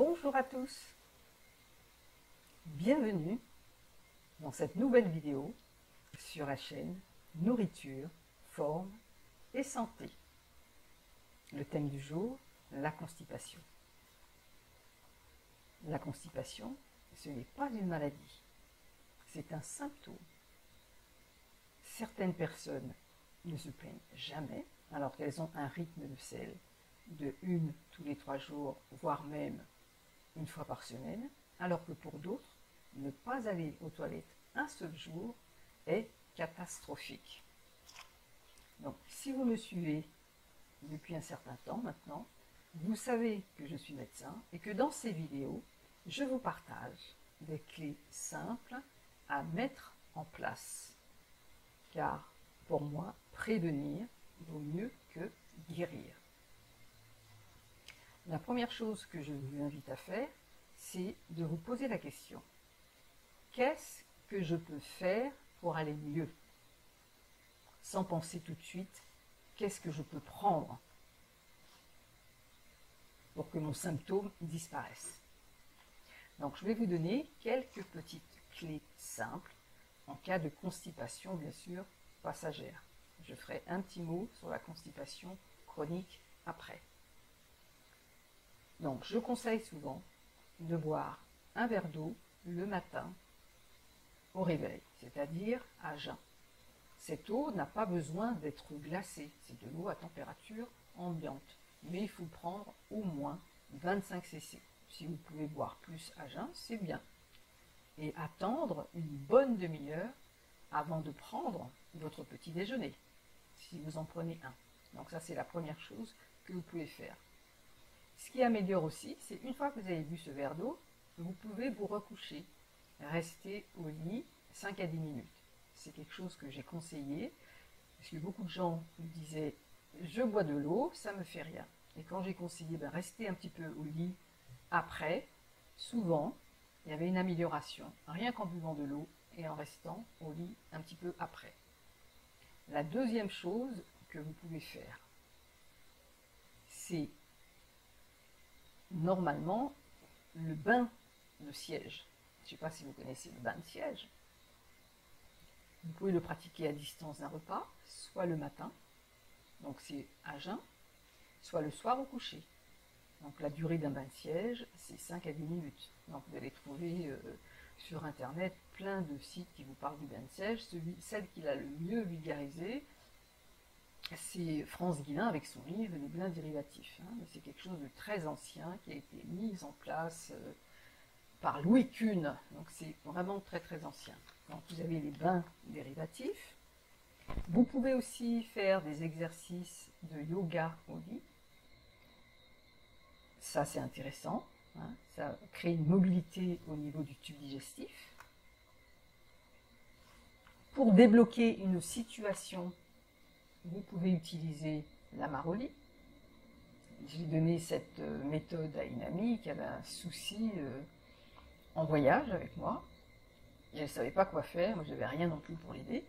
Bonjour à tous, bienvenue dans cette nouvelle vidéo sur la chaîne Nourriture, Forme et Santé. Le thème du jour, la constipation. La constipation, ce n'est pas une maladie, c'est un symptôme. Certaines personnes ne se plaignent jamais alors qu'elles ont un rythme de selle de 1 tous les 3 jours, voire même 1 fois par semaine, alors que pour d'autres, ne pas aller aux toilettes un seul jour est catastrophique. Donc, si vous me suivez depuis un certain temps maintenant, vous savez que je suis médecin et que dans ces vidéos, je vous partage des clés simples à mettre en place. Car pour moi, prévenir vaut mieux que guérir. La première chose que je vous invite à faire, c'est de vous poser la question. Qu'est-ce que je peux faire pour aller mieux? Sans penser tout de suite, qu'est-ce que je peux prendre pour que mon symptôme disparaisse? Donc, je vais vous donner quelques petites clés simples en cas de constipation, bien sûr, passagère. Je ferai un petit mot sur la constipation chronique après. Donc, je conseille souvent de boire un verre d'eau le matin au réveil, c'est-à-dire à jeun. Cette eau n'a pas besoin d'être glacée, c'est de l'eau à température ambiante, mais il faut prendre au moins 25 cc. Si vous pouvez boire plus à jeun, c'est bien. Et attendre une bonne demi-heure avant de prendre votre petit déjeuner, si vous en prenez un. Donc ça, c'est la première chose que vous pouvez faire. Ce qui améliore aussi, c'est une fois que vous avez bu ce verre d'eau, vous pouvez vous recoucher, rester au lit 5 à 10 minutes. C'est quelque chose que j'ai conseillé, parce que beaucoup de gens me disaient « je bois de l'eau, ça ne me fait rien ». Et quand j'ai conseillé rester un petit peu au lit après, souvent, il y avait une amélioration, rien qu'en buvant de l'eau et en restant au lit un petit peu après. La deuxième chose que vous pouvez faire, c'est normalement le bain de siège. Je ne sais pas si vous connaissez le bain de siège. Vous pouvez le pratiquer à distance d'un repas, soit le matin, donc c'est à jeun, soit le soir au coucher. Donc la durée d'un bain de siège, c'est 5 à 10 minutes. Donc vous allez trouver sur internet plein de sites qui vous parlent du bain de siège. Celle qui l'a le mieux vulgarisé, c'est France Guillain avec son livre Les bains dérivatifs. C'est quelque chose de très ancien qui a été mis en place par Louis Kuhn. Donc c'est vraiment très très ancien. Donc vous avez les bains dérivatifs. Vous pouvez aussi faire des exercices de yoga au lit. Ça c'est intéressant. Ça crée une mobilité au niveau du tube digestif. Pour débloquer une situation, vous pouvez utiliser la Maroli. J'ai donné cette méthode à une amie qui avait un souci en voyage avec moi. Et elle ne savait pas quoi faire, moi je n'avais rien non plus pour l'aider.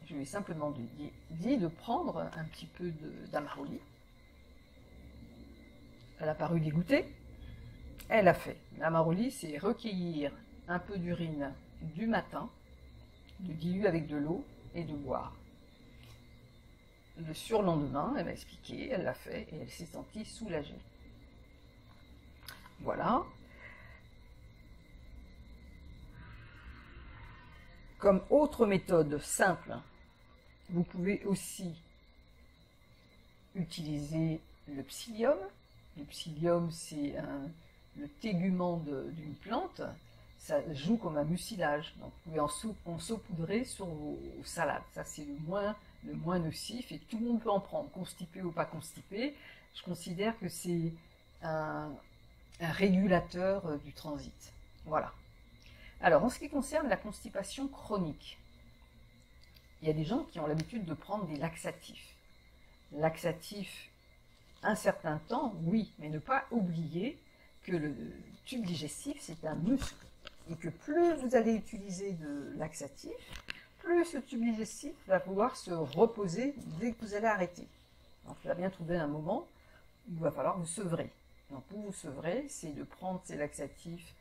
Je lui ai simplement dit de prendre un petit peu d'Amaroli. Elle a paru dégoûtée. Elle a fait. L'Amaroli, c'est recueillir un peu d'urine du matin, de diluer avec de l'eau et de boire. Le surlendemain, elle m'a expliqué, elle l'a fait et elle s'est sentie soulagée. Voilà. Comme autre méthode simple, vous pouvez aussi utiliser le psyllium. Le psyllium, c'est le tégument d'une plante. Ça joue comme un mucilage. Donc vous pouvez en saupoudrer sur vos salades. Ça, c'est le moins nocif et tout le monde peut en prendre, constipé ou pas constipé. Je considère que c'est un régulateur du transit. Voilà. Alors, en ce qui concerne la constipation chronique, il y a des gens qui ont l'habitude de prendre des laxatifs. Laxatifs, un certain temps, oui, mais ne pas oublier que le tube digestif, c'est un muscle. Et que plus vous allez utiliser de laxatifs, plus le tube digestif va pouvoir se reposer dès que vous allez arrêter. Donc, il va bien trouver un moment où il va falloir vous sevrer. Donc pour vous sevrer, c'est de prendre ces laxatifs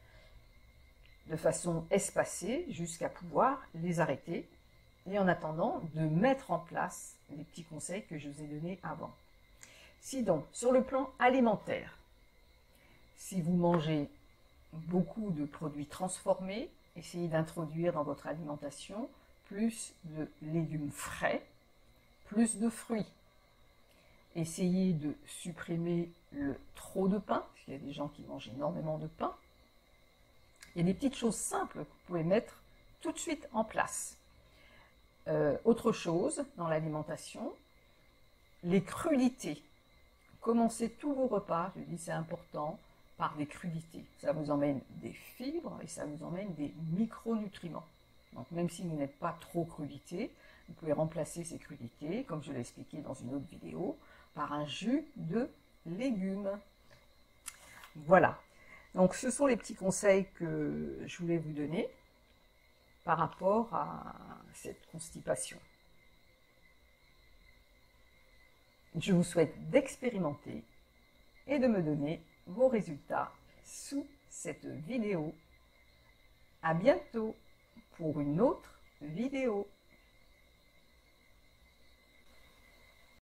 de façon espacée jusqu'à pouvoir les arrêter et en attendant de mettre en place les petits conseils que je vous ai donnés avant. Sinon, sur le plan alimentaire, si vous mangez beaucoup de produits transformés, essayez d'introduire dans votre alimentation plus de légumes frais, plus de fruits. Essayez de supprimer le trop de pain, parce qu'il y a des gens qui mangent énormément de pain. Il y a des petites choses simples que vous pouvez mettre tout de suite en place. Autre chose dans l'alimentation, les crudités. Commencez tous vos repas, je dis c'est important, par des crudités. Ça vous emmène des fibres et ça vous emmène des micronutriments. Donc même si vous n'êtes pas trop crudité, vous pouvez remplacer ces crudités, comme je l'ai expliqué dans une autre vidéo, par un jus de légumes. Voilà. Donc ce sont les petits conseils que je voulais vous donner par rapport à cette constipation. Je vous souhaite d'expérimenter et de me donner vos résultats sous cette vidéo. À bientôt pour une autre vidéo.